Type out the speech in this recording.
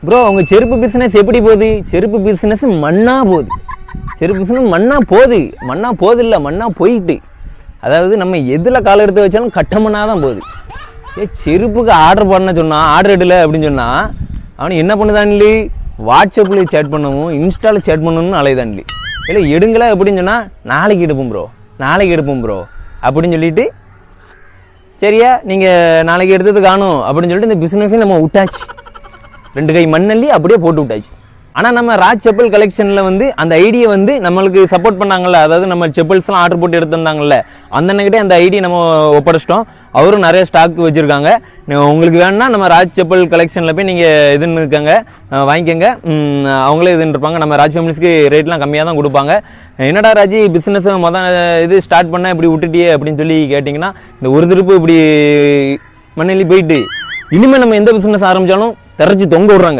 Bro உங்கள் செருப்பு business எப்படி போகுது? செருப்பு பிஸ்னஸ் மண்ணாக போகுது. செருப்பு பிஸ்னஸ் மண்ணாக போகுது இல்லை, மண்ணாக போயிட்டு. அதாவது நம்ம எதில் காலை எடுத்து வச்சாலும் கட்டமண்ணாக தான் போகுது. செருப்புக்கு ஆர்டர் பண்ண சொன்னால் ஆர்டர் எடுல அப்படின்னு சொன்னால் அவனு என்ன பண்ணுதான்லி, வாட்ஸ்அப்பில் சேட் பண்ணவும் இன்ஸ்டாவில் சேட் பண்ணணும்னு அலைதான்லி. இல்லை எடுங்களா அப்படின்னு சொன்னால் நாளைக்கு எடுப்போம் ப்ரோ அப்படின்னு சொல்லிட்டு, சரியா நீங்கள் நாளைக்கு எடுத்தது காணும் அப்படின்னு சொல்லிட்டு இந்த பிஸ்னஸையும் நம்ம விட்டாச்சு. 2 கை மண்ணல்லி அப்படியே போட்டு விட்டாச்சு. ஆனால் நம்ம ராஜ் செப்பல் கலெக்ஷனில் வந்து அந்த ஐடியை வந்து நம்மளுக்கு சப்போர்ட் பண்ணாங்கல்ல, அதாவது நம்ம செப்பல்ஸ்லாம் ஆர்டர் போட்டு எடுத்துருந்தாங்கல்ல, அந்த அண்ணன்கிட்டே அந்த ஐடியை நம்ம ஒப்படைச்சிட்டோம். அவரும் நிறைய ஸ்டாக் வச்சுருக்காங்க. உங்களுக்கு வேணும்னா நம்ம ராஜ் செப்பல் கலெக்ஷனில் போய் நீங்கள் இதுன்னு இருக்காங்க வாங்கிக்கோங்க. அவங்களே இதுன்னு இருப்பாங்க. நம்ம ராஜ் ஃபேமிலிஸ்க்கு ரேட்லாம் கம்மியாக தான் கொடுப்பாங்க. என்னடா ராஜி பிஸ்னஸ் இது ஸ்டார்ட் பண்ண இப்படி விட்டுட்டியே அப்படின்னு சொல்லி கேட்டிங்கன்னா, இந்த ஒரு திருப்பு இப்படி மண்ணெல்லி போயிட்டு இனிமேல் நம்ம எந்த பிஸ்னஸ் ஆரம்பித்தாலும் திறச்சி தொங்க விட்றாங்க.